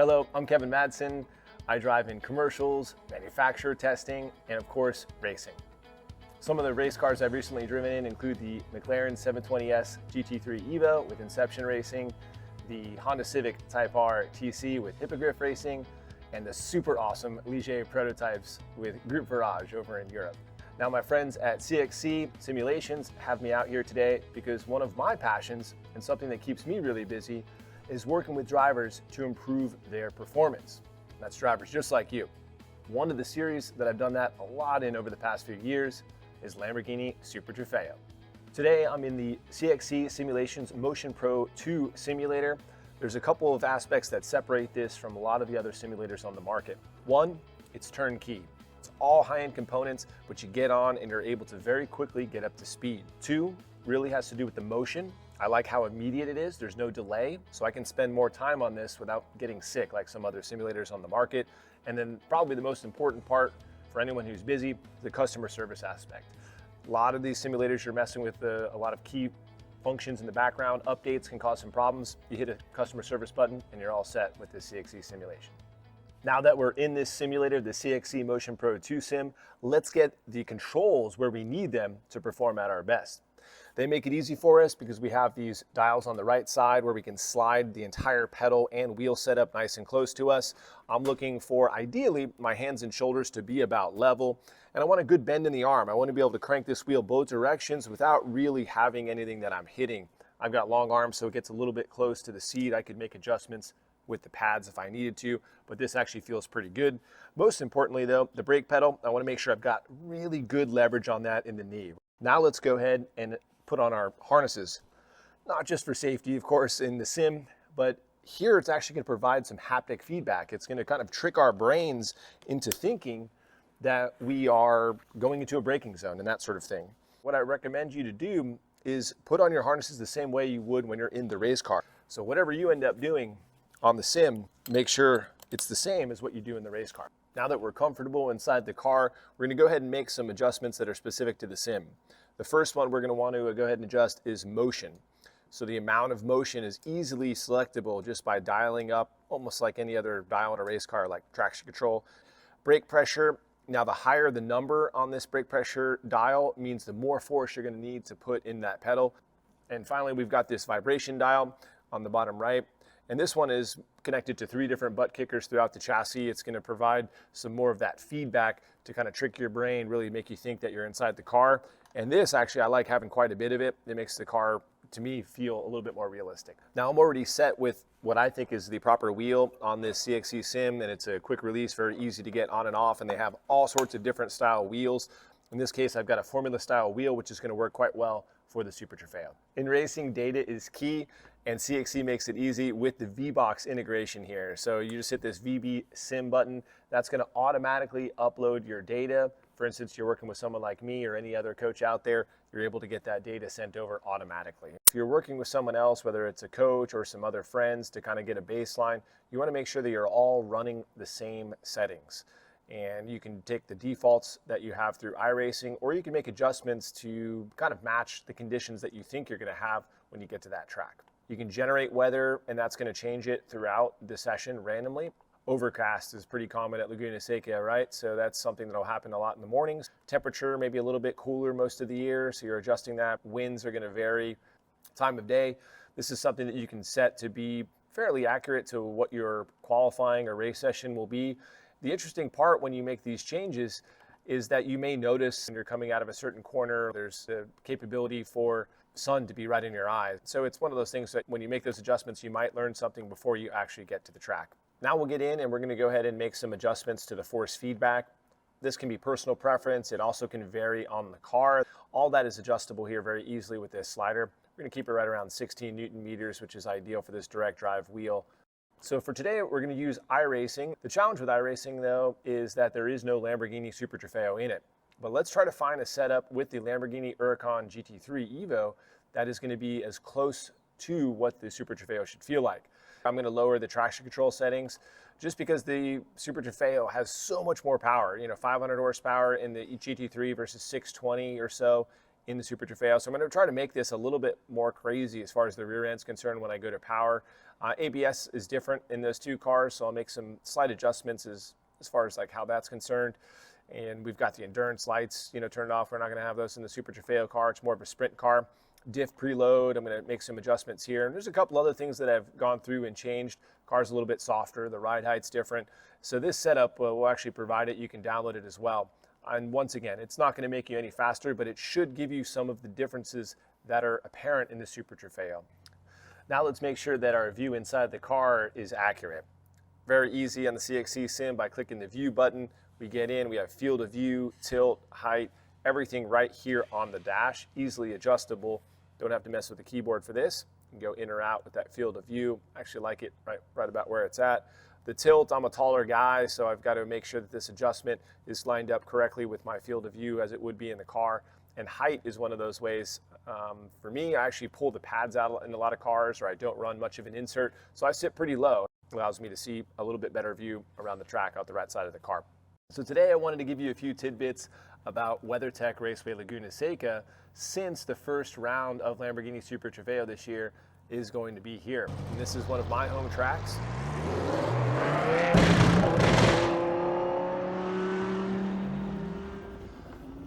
Hello, I'm Kevin Madsen. I drive in commercials, manufacturer testing, and of course, racing. Some of the race cars I've recently driven in include the McLaren 720S GT3 Evo with Inception Racing, the Honda Civic Type R TC with Hippogriff Racing, and the super awesome Ligier prototypes with Group Virage over in Europe. Now my friends at CXC Simulations have me out here today because one of my passions and something that keeps me really busy is working with drivers to improve their performance. That's drivers just like you. One of the series that I've done that a lot in over the past few years is Lamborghini Super Trofeo. Today I'm in the CXC Simulations Motion Pro 2 simulator. There's a couple of aspects that separate this from a lot of the other simulators on the market. One, it's turnkey. It's all high-end components, but you get on and you're able to very quickly get up to speed. Two, really has to do with the motion. I like how immediate it is. There's no delay, so I can spend more time on this without getting sick like some other simulators on the market. And then probably the most important part for anyone who's busy, the customer service aspect. A lot of these simulators, you're messing with a lot of key functions in the background. Updates can cause some problems. You hit a customer service button and you're all set with this CXC simulation. Now that we're in this simulator, the CXC Motion Pro 2 Sim, let's get the controls where we need them to perform at our best. They make it easy for us because we have these dials on the right side where we can slide the entire pedal and wheel setup nice and close to us. I'm looking for, ideally, my hands and shoulders to be about level, and I want a good bend in the arm. I want to be able to crank this wheel both directions without really having anything that I'm hitting. I've got long arms, so it gets a little bit close to the seat. I could make adjustments with the pads if I needed to, but this actually feels pretty good. Most importantly though, the brake pedal, I want to make sure I've got really good leverage on that in the knee. Now let's go ahead and put on our harnesses, not just for safety, of course, in the sim, but here it's actually going to provide some haptic feedback. It's going to kind of trick our brains into thinking that we are going into a braking zone and that sort of thing. What I recommend you to do is put on your harnesses the same way you would when you're in the race car. So whatever you end up doing on the sim, make sure it's the same as what you do in the race car. Now that we're comfortable inside the car, we're going to go ahead and make some adjustments that are specific to the sim. The first one we're going to want to go ahead and adjust is motion. So the amount of motion is easily selectable just by dialing up, almost like any other dial in a race car, like traction control. Brake pressure, now the higher the number on this brake pressure dial means the more force you're going to need to put in that pedal. And finally, we've got this vibration dial on the bottom right. And this one is connected to 3 different butt kickers throughout the chassis. It's going to provide some more of that feedback to kind of trick your brain, really make you think that you're inside the car. And this, actually, I like having quite a bit of it. It makes the car, to me, feel a little bit more realistic. Now, I'm already set with what I think is the proper wheel on this CXC Sim, and it's a quick release, very easy to get on and off, and they have all sorts of different style wheels. In this case, I've got a Formula style wheel, which is going to work quite well for the Super Trofeo. In racing, data is key, and CXC makes it easy with the VBox integration here. So you just hit this VB Sim button. That's going to automatically upload your data. For instance, you're working with someone like me or any other coach out there, you're able to get that data sent over automatically. If you're working with someone else, whether it's a coach or some other friends to kind of get a baseline, you want to make sure that you're all running the same settings. And you can take the defaults that you have through iRacing, or you can make adjustments to kind of match the conditions that you think you're going to have when you get to that track. You can generate weather, and that's going to change it throughout the session randomly. Overcast is pretty common at Laguna Seca, right? So that's something that'll happen a lot in the mornings. Temperature maybe a little bit cooler most of the year, so you're adjusting that. Winds are going to vary. Time of day, this is something that you can set to be fairly accurate to what your qualifying or race session will be. The interesting part when you make these changes is that you may notice when you're coming out of a certain corner, there's the capability for sun to be right in your eyes. So it's one of those things that when you make those adjustments, you might learn something before you actually get to the track. Now we'll get in and we're going to go ahead and make some adjustments to the force feedback. This can be personal preference. It also can vary on the car. All that is adjustable here very easily with this slider. We're going to keep it right around 16 Newton meters, which is ideal for this direct drive wheel. So for today, we're going to use iRacing. The challenge with iRacing, though, is that there is no Lamborghini Super Trofeo in it. But let's try to find a setup with the Lamborghini Huracan GT3 Evo that is going to be as close to what the Super Trofeo should feel like. I'm going to lower the traction control settings just because the Super Trofeo has so much more power. 500 horsepower in the GT3 versus 620 or so in the Super Trofeo. So I'm going to try to make this a little bit more crazy as far as the rear end's concerned when I go to power. ABS is different in those two cars, so I'll make some slight adjustments as far as like how that's concerned. And we've got the endurance lights, turned off. We're not going to have those in the Super Trofeo car. It's more of a sprint car. Diff preload, I'm going to make some adjustments here. And there's a couple other things that I've gone through and changed. Car's a little bit softer, the ride height's different. So this setup will actually provide it. You can download it as well. And once again, it's not going to make you any faster, but it should give you some of the differences that are apparent in the Super Trofeo. Now let's make sure that our view inside the car is accurate. Very easy on the CXC Sim. By clicking the view button, we get in, we have field of view, tilt, height, everything right here on the dash, easily adjustable. Don't have to mess with the keyboard for this. You can go in or out with that field of view. I actually like it right about where it's at. The tilt, I'm a taller guy, so I've got to make sure that this adjustment is lined up correctly with my field of view as it would be in the car. And height is one of those ways. For me, I actually pull the pads out in a lot of cars, or I don't run much of an insert, so I sit pretty low. It allows me to see a little bit better view around the track out the right side of the car. So today I wanted to give you a few tidbits about WeatherTech Raceway Laguna Seca, since the first round of Lamborghini Super Trofeo this year is going to be here. And this is one of my home tracks.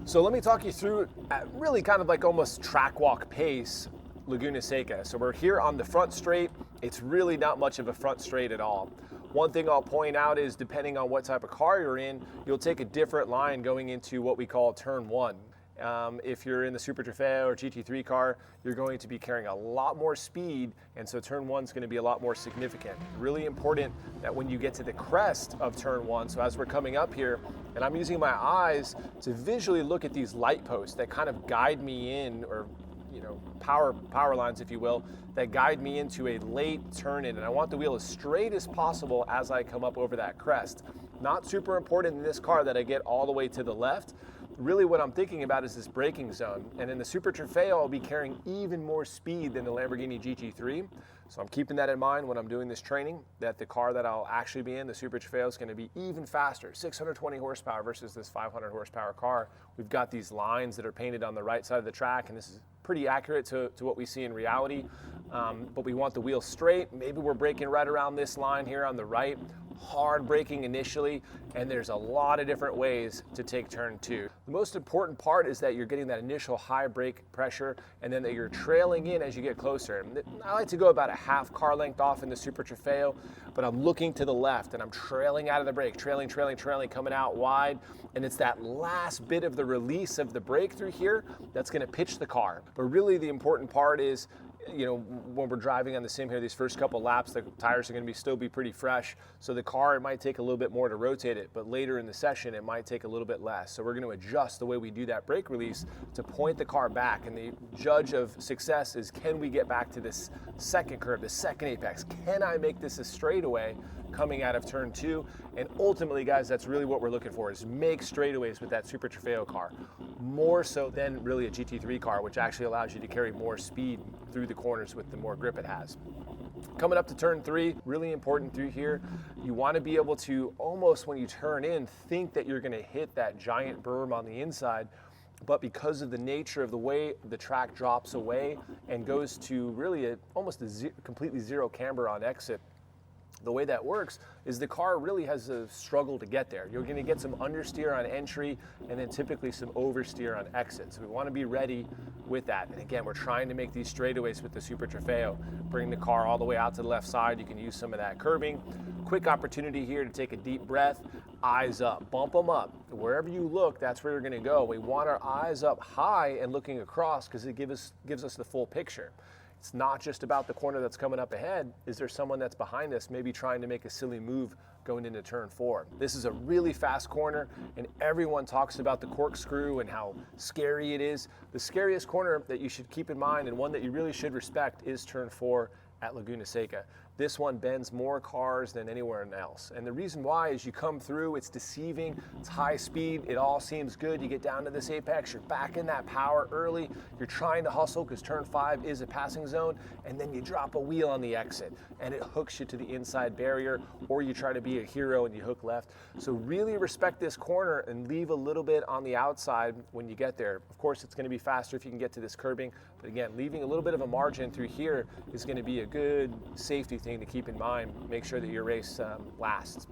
So let me talk you through at really kind of like almost track walk pace Laguna Seca. So we're here on the front straight. It's really not much of a front straight at all. One thing I'll point out is depending on what type of car you're in, you'll take a different line going into what we call turn one. If you're in the Super Trofeo or GT3 car, you're going to be carrying a lot more speed, and so turn one's going to be a lot more significant. Really important that when you get to the crest of turn one, so as we're coming up here, and I'm using my eyes to visually look at these light posts that kind of guide me in, or power lines, if you will, that guide me into a late turn in, and I want the wheel as straight as possible as I come up over that crest. Not super important in this car that I get all the way to the left. Really what I'm thinking about is this braking zone, and in the Super Trofeo I'll be carrying even more speed than the Lamborghini GT3, so I'm keeping that in mind when I'm doing this training, that the car that I'll actually be in, the Super Trofeo, is going to be even faster, 620 horsepower versus this 500 horsepower car. We've got these lines that are painted on the right side of the track, and this is pretty accurate to what we see in reality, but we want the wheel straight. Maybe we're braking right around this line here on the right, hard braking initially, and there's a lot of different ways to take turn two. The most important part is that you're getting that initial high brake pressure, and then that you're trailing in as you get closer. I like to go about a half car length off in the Super Trofeo, but I'm looking to the left and I'm trailing out of the brake, trailing, coming out wide, and it's that last bit of the release of the brake through here that's going to pitch the car. But really the important part is, when we're driving on the sim here, these first couple laps, the tires are going to still be pretty fresh. So the car, it might take a little bit more to rotate it, but later in the session, it might take a little bit less. So we're going to adjust the way we do that brake release to point the car back. And the judge of success is, can we get back to this second curve, the second apex? Can I make this a straightaway coming out of turn two? And ultimately, guys, that's really what we're looking for, is make straightaways with that Super Trofeo car. More so than really a GT3 car, which actually allows you to carry more speed through the corners with the more grip it has. Coming up to turn three, really important through here, you want to be able to almost, when you turn in, think that you're going to hit that giant berm on the inside, but because of the nature of the way the track drops away and goes to really almost a completely zero camber on exit, the way that works is the car really has a struggle to get there. You're going to get some understeer on entry and then typically some oversteer on exit. So we want to be ready with that. And again, we're trying to make these straightaways with the Super Trofeo. Bring the car all the way out to the left side. You can use some of that curbing. Quick opportunity here to take a deep breath. Eyes up, bump them up. Wherever you look, that's where you're going to go. We want our eyes up high and looking across because it gives us the full picture. It's not just about the corner that's coming up ahead. Is there someone that's behind us, maybe trying to make a silly move going into turn four? This is a really fast corner, and everyone talks about the corkscrew and how scary it is. The scariest corner that you should keep in mind, and one that you really should respect, is turn four at Laguna Seca. This one bends more cars than anywhere else. And the reason why is you come through, it's deceiving, it's high speed, it all seems good. You get down to this apex, you're back in that power early, you're trying to hustle because turn 5 is a passing zone, and then you drop a wheel on the exit and it hooks you to the inside barrier, or you try to be a hero and you hook left. So really respect this corner and leave a little bit on the outside when you get there. Of course, it's going to be faster if you can get to this curbing, but again, leaving a little bit of a margin through here is going to be a good safety thing to keep in mind. Make sure that your race lasts.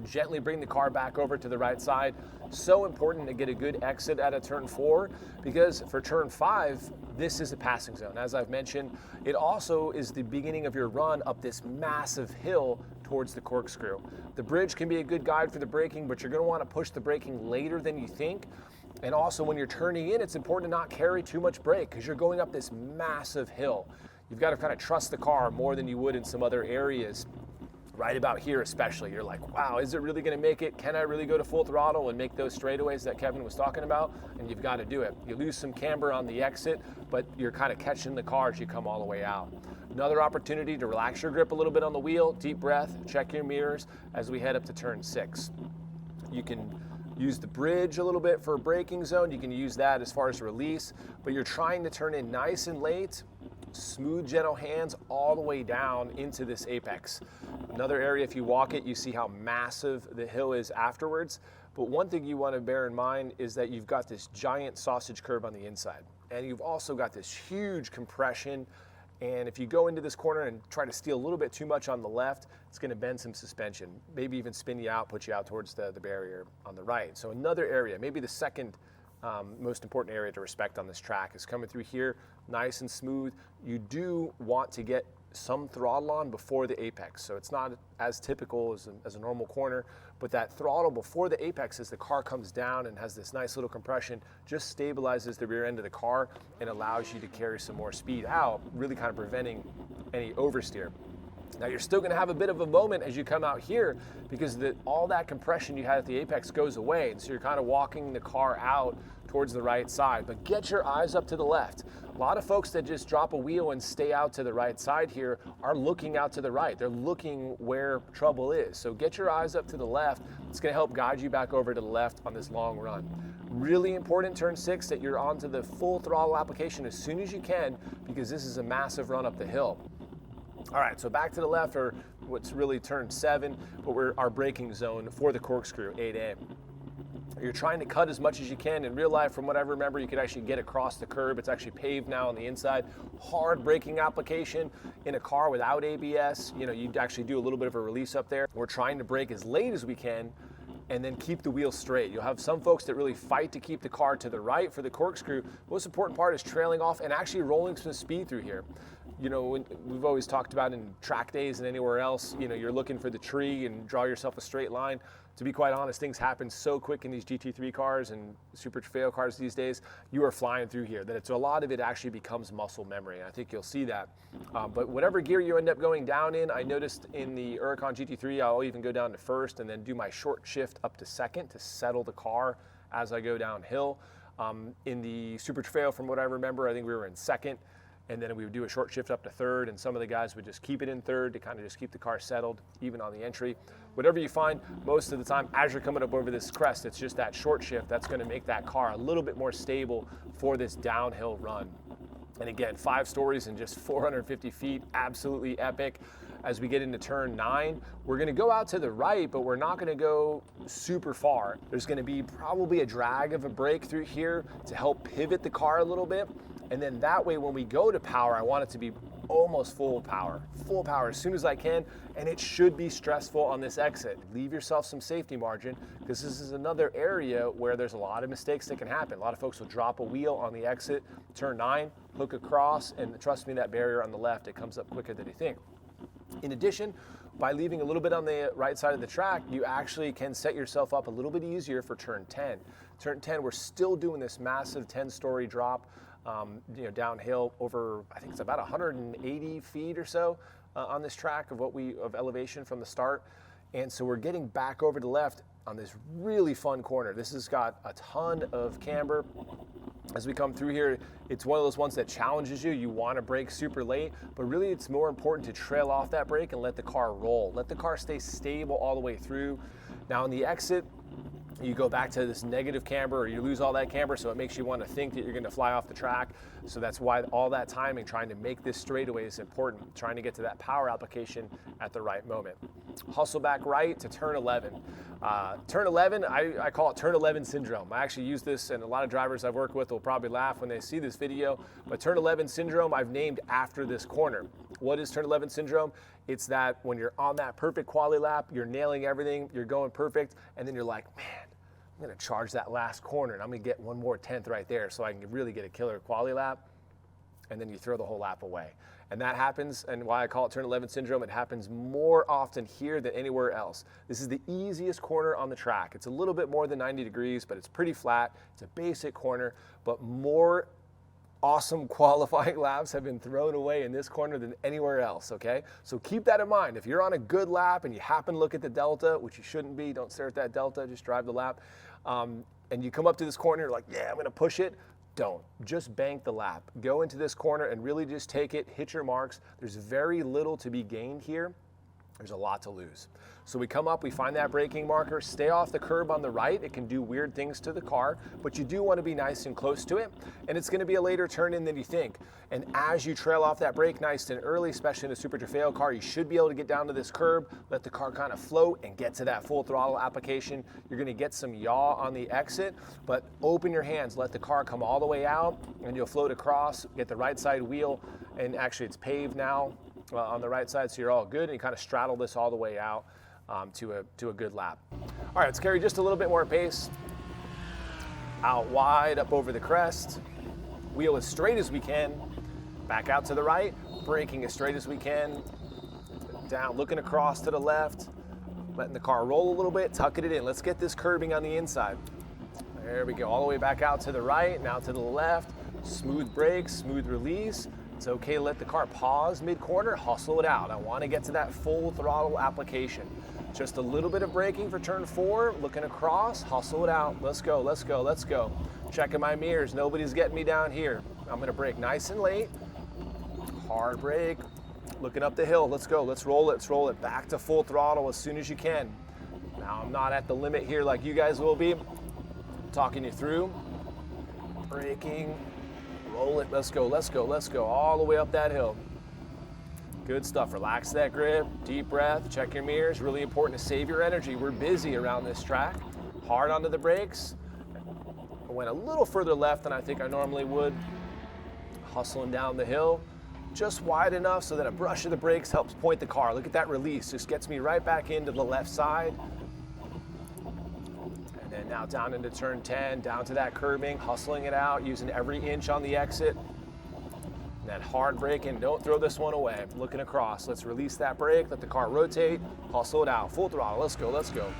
Gently bring the car back over to the right side. So important to get a good exit out of turn 4, because for turn 5, this is a passing zone. As I've mentioned, it also is the beginning of your run up this massive hill towards the corkscrew. The bridge can be a good guide for the braking, but you're going to want to push the braking later than you think. And also when you're turning in, it's important to not carry too much brake because you're going up this massive hill. You've got to kind of trust the car more than you would in some other areas. Right about here especially, you're like, wow, is it really going to make it? Can I really go to full throttle and make those straightaways that Kevin was talking about? And you've got to do it. You lose some camber on the exit, but you're kind of catching the car as you come all the way out. Another opportunity to relax your grip a little bit on the wheel, deep breath, check your mirrors as we head up to turn 6. You can use the bridge a little bit for a braking zone. You can use that as far as release, but you're trying to turn in nice and late. Smooth, gentle hands all the way down into this apex. Another area, if you walk it, you see how massive the hill is afterwards. But one thing you want to bear in mind is that you've got this giant sausage curve on the inside. And you've also got this huge compression. And if you go into this corner and try to steal a little bit too much on the left, it's going to bend some suspension. Maybe even spin you out, put you out towards the barrier on the right. So another area, maybe the second most important area to respect on this track is coming through here nice and smooth. You do want to get some throttle on before the apex, so it's not as typical as a normal corner, but that throttle before the apex as the car comes down and has this nice little compression just stabilizes the rear end of the car and allows you to carry some more speed out, really kind of preventing any oversteer. Now you're still going to have a bit of a moment as you come out here because all that compression you had at the apex goes away, and so you're kind of walking the car out towards the right side, but get your eyes up to the left. A lot of folks that just drop a wheel and stay out to the right side here are looking out to the right. They're looking where trouble is. So get your eyes up to the left. It's going to help guide you back over to the left on this long run. Really important turn 6 that you're onto the full throttle application as soon as you can, because this is a massive run up the hill. All right, so back to the left, or what's really turn 7, but we're our braking zone for the corkscrew, 8A. You're trying to cut as much as you can. In real life, from what I remember, you could actually get across the curb. It's actually paved now on the inside. Hard braking application in a car without ABS. You know, you'd actually do a little bit of a release up there. We're trying to brake as late as we can and then keep the wheel straight. You'll have some folks that really fight to keep the car to the right for the corkscrew. Most important part is trailing off and actually rolling some speed through here. You know, we've always talked about in track days and anywhere else, you know, you're looking for the tree and draw yourself a straight line. To be quite honest, things happen so quick in these GT3 cars and Super Trofeo cars these days. You are flying through here that a lot of it actually becomes muscle memory. I think you'll see that. But whatever gear you end up going down in, I noticed in the Huracan GT3, I'll even go down to first and then do my short shift up to second to settle the car as I go downhill. In the Super Trofeo, from what I remember, I think we were in second. And then we would do a short shift up to third, and some of the guys would just keep it in third to kind of just keep the car settled, even on the entry. Whatever you find, most of the time, as you're coming up over this crest, it's just that short shift that's going to make that car a little bit more stable for this downhill run. And again, 5 stories and just 450 feet, absolutely epic. As we get into turn 9, we're going to go out to the right, but we're not going to go super far. There's going to be probably a drag of a brake through here to help pivot the car a little bit. And then that way, when we go to power, I want it to be almost full power as soon as I can. And it should be stressful on this exit. Leave yourself some safety margin, because this is another area where there's a lot of mistakes that can happen. A lot of folks will drop a wheel on the exit, turn 9, hook across, and trust me, that barrier on the left, it comes up quicker than you think. In addition, by leaving a little bit on the right side of the track, you actually can set yourself up a little bit easier for turn 10. Turn 10, we're still doing this massive 10-story drop. You know, downhill over, I think it's about 180 feet or so on this track of elevation from the start. And so we're getting back over to the left on this really fun corner. This has got a ton of camber. As we come through here, it's one of those ones that challenges you. You want to brake super late, but really it's more important to trail off that brake and let the car roll. Let the car stay stable all the way through. Now on the exit, you go back to this negative camber, or you lose all that camber, so it makes you want to think that you're going to fly off the track. So that's why all that timing, trying to make this straightaway is important, trying to get to that power application at the right moment. Hustle back right to turn 11. Turn 11, I call it turn 11 syndrome. I actually use this, and a lot of drivers I've worked with will probably laugh when they see this video, but turn 11 syndrome I've named after this corner. What is turn 11 syndrome? It's that when you're on that perfect quali lap, you're nailing everything, you're going perfect, and then you're like, man, I'm gonna charge that last corner and I'm gonna get one more tenth right there so I can really get a killer quali lap, and then you throw the whole lap away. And that happens, and why I call it turn 11 syndrome, it happens more often here than anywhere else. This is the easiest corner on the track. It's a little bit more than 90 degrees, but it's pretty flat. It's a basic corner, but more awesome qualifying laps have been thrown away in this corner than anywhere else, okay? So keep that in mind. If you're on a good lap and you happen to look at the delta, which you shouldn't be, don't stare at that delta, just drive the lap, and you come up to this corner, you're like, yeah, I'm gonna push it. Don't. Just bank the lap. Go into this corner and really just take it, hit your marks. There's very little to be gained here. There's a lot to lose. So we come up, we find that braking marker, stay off the curb on the right. It can do weird things to the car, but you do want to be nice and close to it. And it's going to be a later turn in than you think. And as you trail off that brake nice and early, especially in a Super Trofeo car, you should be able to get down to this curb, let the car kind of float and get to that full throttle application. You're going to get some yaw on the exit, but open your hands, let the car come all the way out, and you'll float across, get the right side wheel, and actually it's paved now on the right side, so you're all good, and you kind of straddle this all the way out to a good lap. All right, let's carry just a little bit more pace. Out wide, up over the crest. Wheel as straight as we can. Back out to the right, braking as straight as we can. Down, looking across to the left. Letting the car roll a little bit, tucking it in. Let's get this curbing on the inside. There we go, all the way back out to the right, now to the left. Smooth brakes, smooth release. It's okay to let the car pause mid-corner, hustle it out. I want to get to that full throttle application. Just a little bit of braking for turn 4, looking across, hustle it out. Let's go, let's go, let's go. Checking my mirrors, nobody's getting me down here. I'm gonna brake nice and late. Hard brake, looking up the hill. Let's go, let's roll it. Back to full throttle as soon as you can. Now I'm not at the limit here like you guys will be. I'm talking you through. Braking, roll it, let's go, let's go, let's go. All the way up that hill. Good stuff, relax that grip, deep breath, check your mirrors. Really important to save your energy. We're busy around this track. Hard onto the brakes. I went a little further left than I think I normally would. Hustling down the hill, just wide enough so that a brush of the brakes helps point the car. Look at that release, just gets me right back into the left side. And then now down into turn 10, down to that curbing, hustling it out, using every inch on the exit. That hard braking, don't throw this one away. Looking across, let's release that brake, let the car rotate, hustle it out, full throttle, let's go, let's go.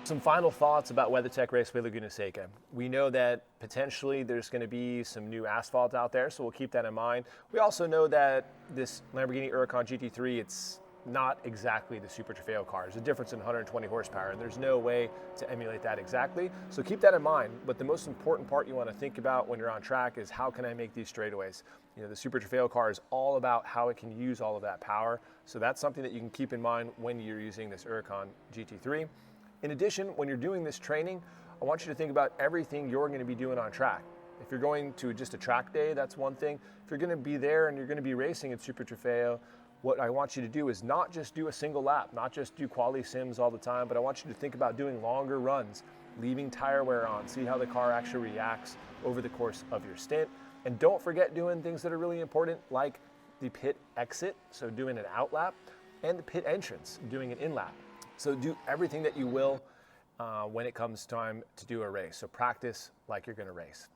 Some final thoughts about WeatherTech Raceway Laguna Seca. We know that potentially there's going to be some new asphalt out there, so we'll keep that in mind. We also know that this Lamborghini Huracan GT3, it's not exactly the Super Trofeo car. There's a difference in 120 horsepower, and there's no way to emulate that exactly. So keep that in mind. But the most important part you want to think about when you're on track is, how can I make these straightaways? You know, the Super Trofeo car is all about how it can use all of that power. So that's something that you can keep in mind when you're using this Huracan GT3. In addition, when you're doing this training, I want you to think about everything you're going to be doing on track. If you're going to just a track day, that's one thing. If you're going to be there and you're going to be racing at Super Trofeo, what I want you to do is not just do a single lap, not just do quali sims all the time, but I want you to think about doing longer runs, leaving tire wear on, see how the car actually reacts over the course of your stint. And don't forget doing things that are really important, like the pit exit, so doing an out lap, and the pit entrance, doing an in lap. So do everything that you will when it comes time to do a race. So practice like you're going to race.